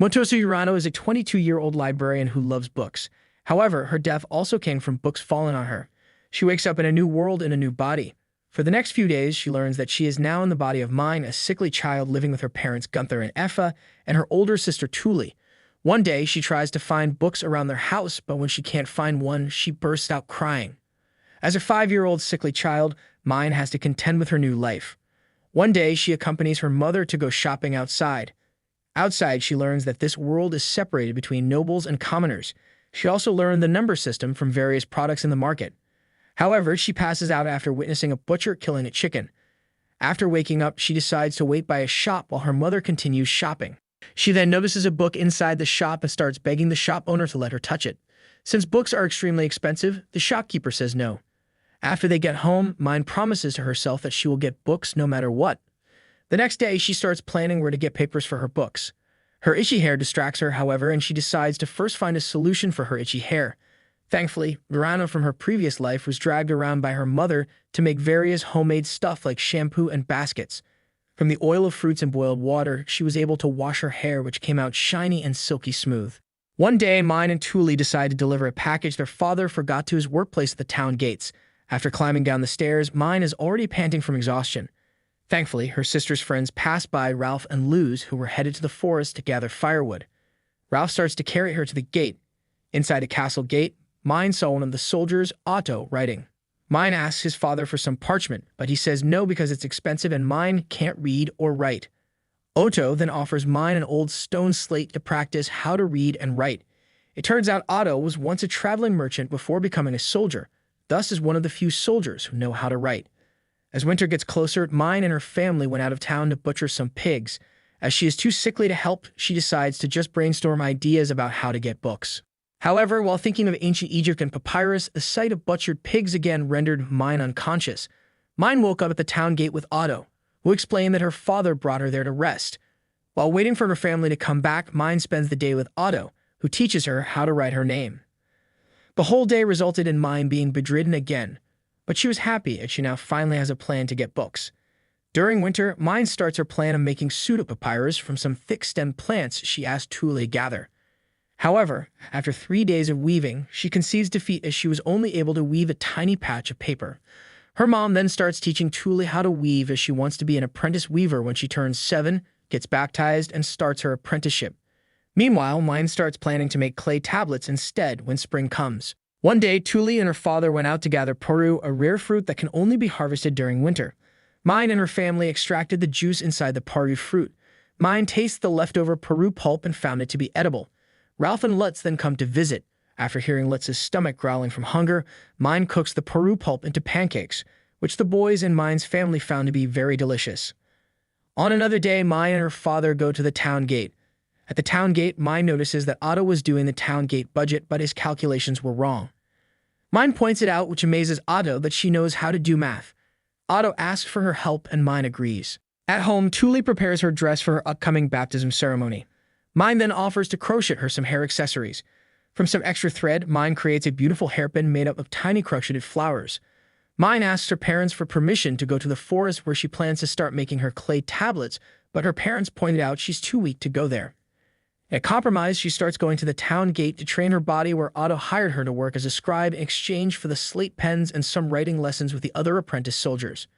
Motosu Urano is a 22-year-old librarian who loves books. However, her death also came from books falling on her. She wakes up in a new world in a new body. For the next few days, she learns that she is now in the body of Myne, a sickly child living with her parents Gunther and Effa, and her older sister Thule. One day, she tries to find books around their house, but when she can't find one, she bursts out crying. As a 5-year-old sickly child, Myne has to contend with her new life. One day, she accompanies her mother to go shopping outside. Outside, she learns that this world is separated between nobles and commoners. She also learned the number system from various products in the market. However, she passes out after witnessing a butcher killing a chicken. After waking up, she decides to wait by a shop while her mother continues shopping. She then notices a book inside the shop and starts begging the shop owner to let her touch it. Since books are extremely expensive, the shopkeeper says no. After they get home, Myne promises to herself that she will get books no matter what. The next day, she starts planning where to get papers for her books. Her itchy hair distracts her, however, and she decides to first find a solution for her itchy hair. Thankfully, Urano from her previous life was dragged around by her mother to make various homemade stuff like shampoo and baskets. From the oil of fruits and boiled water, she was able to wash her hair, which came out shiny and silky smooth. One day, Myne and Thule decide to deliver a package their father forgot to his workplace at the town gates. After climbing down the stairs, Myne is already panting from exhaustion. Thankfully, her sister's friends pass by Ralph and Luz, who were headed to the forest to gather firewood. Ralph starts to carry her to the gate. Inside a castle gate, Myne saw one of the soldiers, Otto, writing. Myne asks his father for some parchment, but he says no because it's expensive and Myne can't read or write. Otto then offers Myne an old stone slate to practice how to read and write. It turns out Otto was once a traveling merchant before becoming a soldier, thus is one of the few soldiers who know how to write. As winter gets closer, Myne and her family went out of town to butcher some pigs. As she is too sickly to help, she decides to just brainstorm ideas about how to get books. However, while thinking of ancient Egypt and papyrus, the sight of butchered pigs again rendered Myne unconscious. Myne woke up at the town gate with Otto, who explained that her father brought her there to rest. While waiting for her family to come back, Myne spends the day with Otto, who teaches her how to write her name. The whole day resulted in Myne being bedridden again, but she was happy as she now finally has a plan to get books. During winter, Myne starts her plan of making pseudopapyrus from some thick-stemmed plants she asked Thule to gather. However, after 3 days of weaving, she concedes defeat as she was only able to weave a tiny patch of paper. Her mom then starts teaching Thule how to weave as she wants to be an apprentice weaver when she turns 7, gets baptized, and starts her apprenticeship. Meanwhile, Myne starts planning to make clay tablets instead when spring comes. One day, Thule and her father went out to gather poru, a rare fruit that can only be harvested during winter. Myne and her family extracted the juice inside the poru fruit. Myne tasted the leftover poru pulp and found it to be edible. Ralph and Lutz then come to visit. After hearing Lutz's stomach growling from hunger, Myne cooks the poru pulp into pancakes, which the boys in Myne's family found to be very delicious. On another day, Myne and her father go to the town gate. At the town gate, Myne notices that Otto was doing the town gate budget, but his calculations were wrong. Myne points it out, which amazes Otto that she knows how to do math. Otto asks for her help, and Myne agrees. At home, Thule prepares her dress for her upcoming baptism ceremony. Myne then offers to crochet her some hair accessories. From some extra thread, Myne creates a beautiful hairpin made up of tiny crocheted flowers. Myne asks her parents for permission to go to the forest where she plans to start making her clay tablets, but her parents pointed out she's too weak to go there. At compromise, she starts going to the town gate to train her body where Otto hired her to work as a scribe in exchange for the slate pens and some writing lessons with the other apprentice soldiers.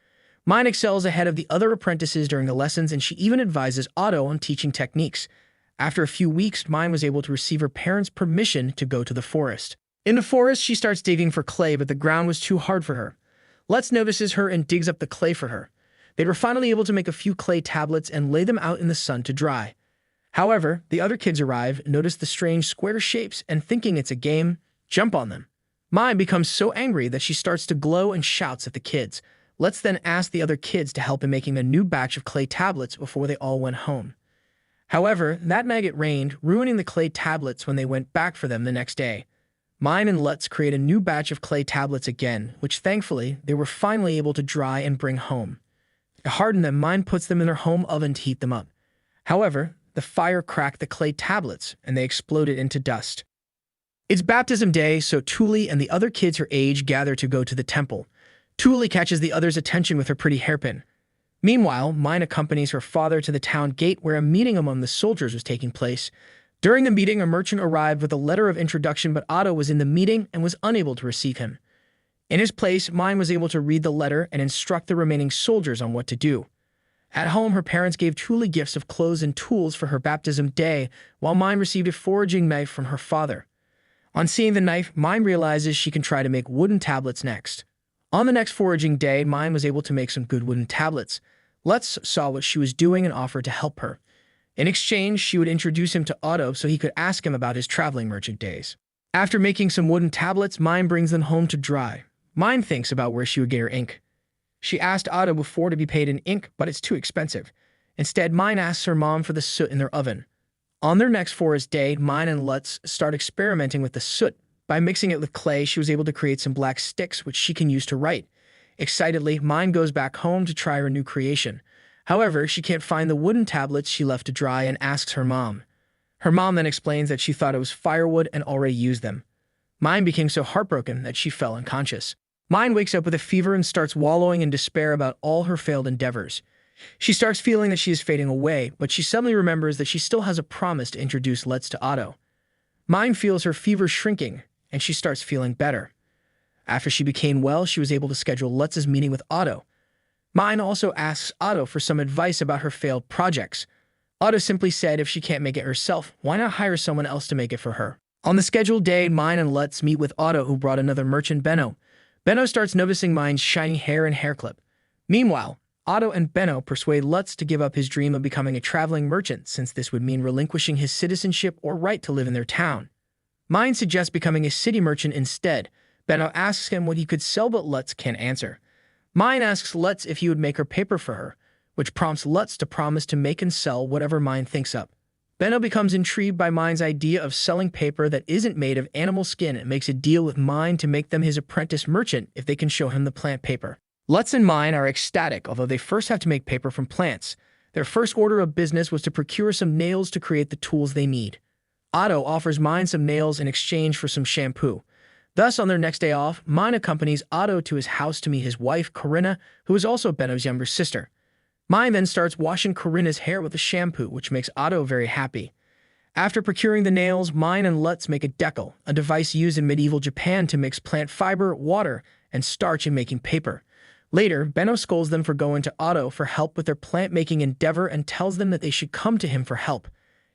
Myne excels ahead of the other apprentices during the lessons, and she even advises Otto on teaching techniques. After a few weeks, Myne was able to receive her parents' permission to go to the forest. In the forest, she starts digging for clay, but the ground was too hard for her. Lutz notices her and digs up the clay for her. They were finally able to make a few clay tablets and lay them out in the sun to dry. However, the other kids arrive, notice the strange square shapes, and thinking it's a game, jump on them. Myne becomes so angry that she starts to glow and shouts at the kids. Lutz then asks the other kids to help in making a new batch of clay tablets before they all went home. However, that night it rained, ruining the clay tablets when they went back for them the next day. Myne and Lutz create a new batch of clay tablets again, which thankfully they were finally able to dry and bring home. To harden them, Myne puts them in their home oven to heat them up. However, the fire cracked the clay tablets, and they exploded into dust. It's baptism day, so Thule and the other kids her age gather to go to the temple. Thule catches the others' attention with her pretty hairpin. Meanwhile, Myne accompanies her father to the town gate where a meeting among the soldiers was taking place. During the meeting, a merchant arrived with a letter of introduction, but Otto was in the meeting and was unable to receive him. In his place, Myne was able to read the letter and instruct the remaining soldiers on what to do. At home, her parents gave Truly gifts of clothes and tools for her baptism day, while Myne received a foraging knife from her father. On seeing the knife, Myne realizes she can try to make wooden tablets next. On the next foraging day, Myne was able to make some good wooden tablets. Lutz saw what she was doing and offered to help her. In exchange, she would introduce him to Otto so he could ask him about his traveling merchant days. After making some wooden tablets, Myne brings them home to dry. Myne thinks about where she would get her ink. She asked Otto before to be paid in ink, but it's too expensive. Instead, Myne asks her mom for the soot in their oven. On their next forest day, Myne and Lutz start experimenting with the soot. By mixing it with clay, she was able to create some black sticks, which she can use to write. Excitedly, Myne goes back home to try her new creation. However, she can't find the wooden tablets she left to dry and asks her mom. Her mom then explains that she thought it was firewood and already used them. Myne became so heartbroken that she fell unconscious. Myne wakes up with a fever and starts wallowing in despair about all her failed endeavors. She starts feeling that she is fading away, but she suddenly remembers that she still has a promise to introduce Lutz to Otto. Myne feels her fever shrinking, and she starts feeling better. After she became well, she was able to schedule Lutz's meeting with Otto. Myne also asks Otto for some advice about her failed projects. Otto simply said if she can't make it herself, why not hire someone else to make it for her? On the scheduled day, Myne and Lutz meet with Otto, who brought another merchant, Benno. Benno starts noticing Myne's shiny hair and hair clip. Meanwhile, Otto and Benno persuade Lutz to give up his dream of becoming a traveling merchant, since this would mean relinquishing his citizenship or right to live in their town. Myne suggests becoming a city merchant instead. Benno asks him what he could sell, but Lutz can't answer. Myne asks Lutz if he would make her paper for her, which prompts Lutz to promise to make and sell whatever Myne thinks up. Benno becomes intrigued by Myne's idea of selling paper that isn't made of animal skin and makes a deal with Myne to make them his apprentice merchant if they can show him the plant paper. Lutz and Myne are ecstatic, although they first have to make paper from plants. Their first order of business was to procure some nails to create the tools they need. Otto offers Myne some nails in exchange for some shampoo. Thus, on their next day off, Myne accompanies Otto to his house to meet his wife, Corinna, who is also Benno's younger sister. Myne then starts washing Corinna's hair with a shampoo, which makes Otto very happy. After procuring the nails, Myne and Lutz make a decal, a device used in medieval Japan to mix plant fiber, water, and starch in making paper. Later, Benno scolds them for going to Otto for help with their plant-making endeavor and tells them that they should come to him for help.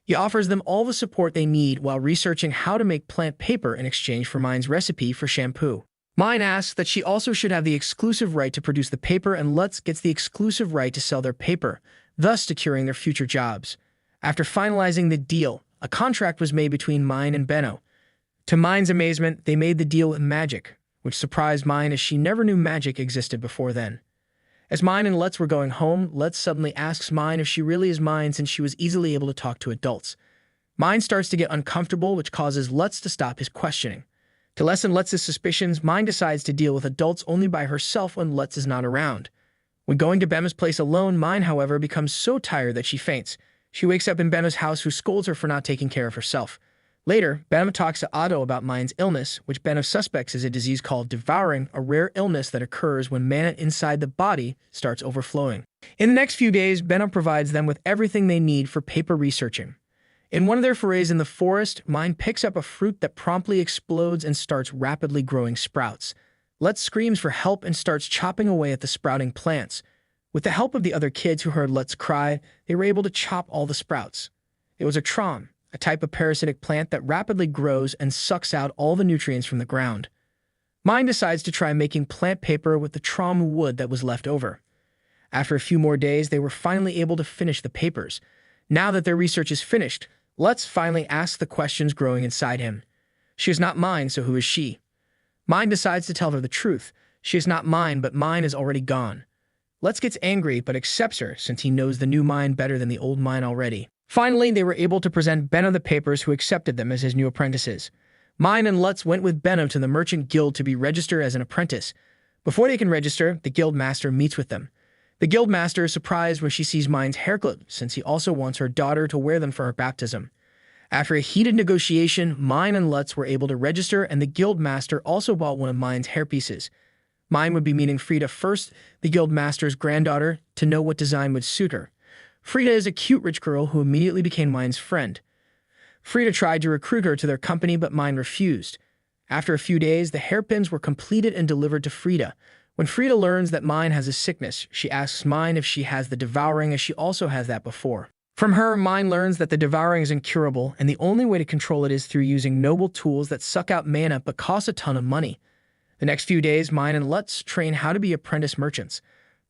He offers them all the support they need while researching how to make plant paper in exchange for Myne's recipe for shampoo. Myne asks that she also should have the exclusive right to produce the paper, and Lutz gets the exclusive right to sell their paper, thus securing their future jobs. After finalizing the deal, a contract was made between Myne and Benno. To Myne's amazement, they made the deal with magic, which surprised Myne as she never knew magic existed before then. As Myne and Lutz were going home, Lutz suddenly asks Myne if she really is Myne, since she was easily able to talk to adults. Myne starts to get uncomfortable, which causes Lutz to stop his questioning. To lessen Lutz's suspicions, Myne decides to deal with adults only by herself when Lutz is not around. When going to Benno's place alone, Myne, however, becomes so tired that she faints. She wakes up in Benno's house, who scolds her for not taking care of herself. Later, Benno talks to Otto about Myne's illness, which Benno suspects is a disease called devouring, a rare illness that occurs when mana inside the body starts overflowing. In the next few days, Benno provides them with everything they need for paper researching. In one of their forays in the forest, Myne picks up a fruit that promptly explodes and starts rapidly growing sprouts. Lutz screams for help and starts chopping away at the sprouting plants. With the help of the other kids who heard Lutz cry, they were able to chop all the sprouts. It was a trom, a type of parasitic plant that rapidly grows and sucks out all the nutrients from the ground. Myne decides to try making plant paper with the trom wood that was left over. After a few more days, they were finally able to finish the papers. Now that their research is finished, Lutz finally asks the questions growing inside him. She is not Myne, so who is she? Myne decides to tell her the truth. She is not Myne, but Myne is already gone. Lutz gets angry, but accepts her since he knows the new Myne better than the old Myne already. Finally, they were able to present Benno the papers, who accepted them as his new apprentices. Myne and Lutz went with Benno to the merchant guild to be registered as an apprentice. Before they can register, the guild master meets with them. The guild master is surprised when she sees Myne's hair clip, since he also wants her daughter to wear them for her baptism. After a heated negotiation, Myne and Lutz were able to register, and the guild master also bought one of Myne's hairpieces. Myne would be meeting Frida first, the guild master's granddaughter, to know what design would suit her. Frida is a cute rich girl who immediately became Myne's friend. Frida tried to recruit her to their company, but Myne refused. After a few days, the hairpins were completed and delivered to Frida. When Frida learns that Myne has a sickness, she asks Myne if she has the devouring, as she also has that before. From her, Myne learns that the devouring is incurable, and the only way to control it is through using noble tools that suck out mana but cost a ton of money. The next few days, Myne and Lutz train how to be apprentice merchants.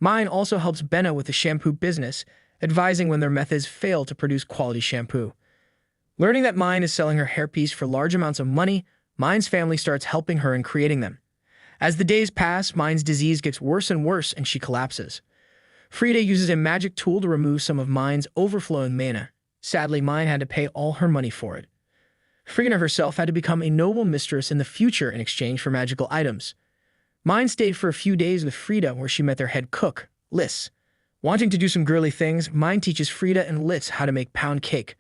Myne also helps Benno with the shampoo business, advising when their methods fail to produce quality shampoo. Learning that Myne is selling her hairpiece for large amounts of money, Myne's family starts helping her in creating them. As the days pass, Myne's disease gets worse and worse, and she collapses. Frida uses a magic tool to remove some of Myne's overflowing mana. Sadly, Myne had to pay all her money for it. Frida herself had to become a noble mistress in the future in exchange for magical items. Myne stayed for a few days with Frida, where she met their head cook, Liz. Wanting to do some girly things, Myne teaches Frida and Liz how to make pound cake.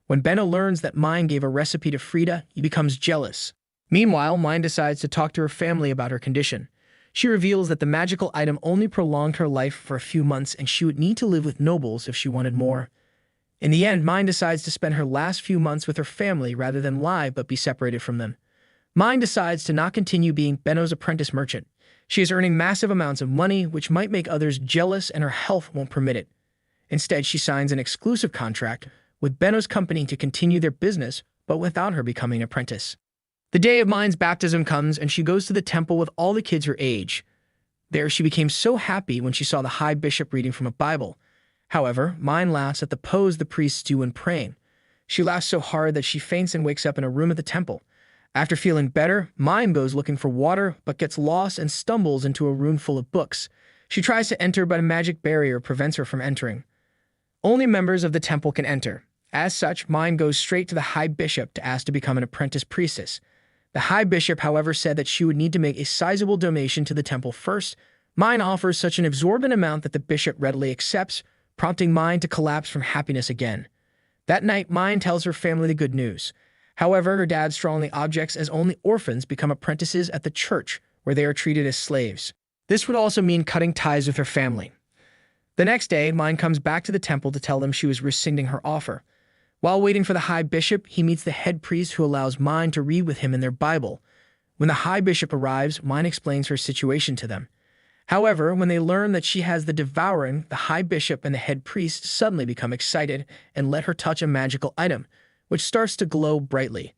When Benno learns that Myne gave a recipe to Frida, he becomes jealous. Meanwhile, Myne decides to talk to her family about her condition. She reveals that the magical item only prolonged her life for a few months, and she would need to live with nobles if she wanted more. In the end, Myne decides to spend her last few months with her family rather than lie but be separated from them. Myne decides to not continue being Benno's apprentice merchant. She is earning massive amounts of money, which might make others jealous, and her health won't permit it. Instead, she signs an exclusive contract with Benno's company to continue their business, but without her becoming an apprentice. The day of Myne's baptism comes, and she goes to the temple with all the kids her age. There, she became so happy when she saw the high bishop reading from a Bible. However, Myne laughs at the pose the priests do when praying. She laughs so hard that she faints and wakes up in a room at the temple. After feeling better, Myne goes looking for water, but gets lost and stumbles into a room full of books. She tries to enter, but a magic barrier prevents her from entering. Only members of the temple can enter. As such, Myne goes straight to the high bishop to ask to become an apprentice priestess. The high bishop, however, said that she would need to make a sizable donation to the temple first. Myne offers such an exorbitant amount that the bishop readily accepts, prompting Myne to collapse from happiness again. That night, Myne tells her family the good news. However, her dad strongly objects, as only orphans become apprentices at the church, where they are treated as slaves. This would also mean cutting ties with her family. The next day, Myne comes back to the temple to tell them she was rescinding her offer. While waiting for the high bishop, he meets the head priest, who allows Myne to read with him in their Bible. When the high bishop arrives, Myne explains her situation to them. However, when they learn that she has the devouring, the high bishop and the head priest suddenly become excited and let her touch a magical item, which starts to glow brightly.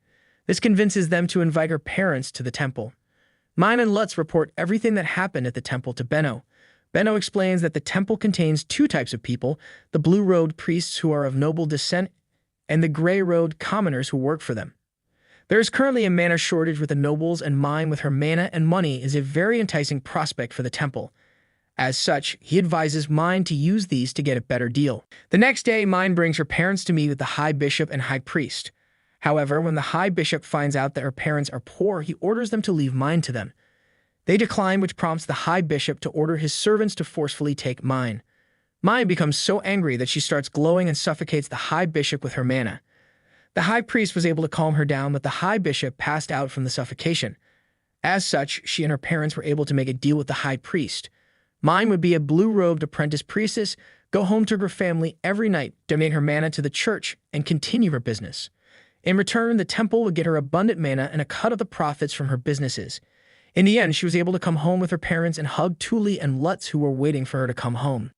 This convinces them to invite her parents to the temple. Myne and Lutz report everything that happened at the temple to Benno. Benno explains that the temple contains two types of people: the blue-robed priests, who are of noble descent, and the gray-robed commoners who work for them. There is currently a mana shortage with the nobles, and Myne, with her mana and money, is a very enticing prospect for the temple. As such, he advises Myne to use these to get a better deal. The next day, Myne brings her parents to meet with the high bishop and high priest. However, when the high bishop finds out that her parents are poor, he orders them to leave Myne to them. They decline, which prompts the high bishop to order his servants to forcefully take Myne. Myne becomes so angry that she starts glowing and suffocates the high bishop with her mana. The high priest was able to calm her down, but the high bishop passed out from the suffocation. As such, she and her parents were able to make a deal with the high priest. Myne would be a blue-robed apprentice priestess, go home to her family every night, donate her mana to the church, and continue her business. In return, the temple would get her abundant mana and a cut of the profits from her businesses. In the end, she was able to come home with her parents and hug Tuli and Lutz, who were waiting for her to come home.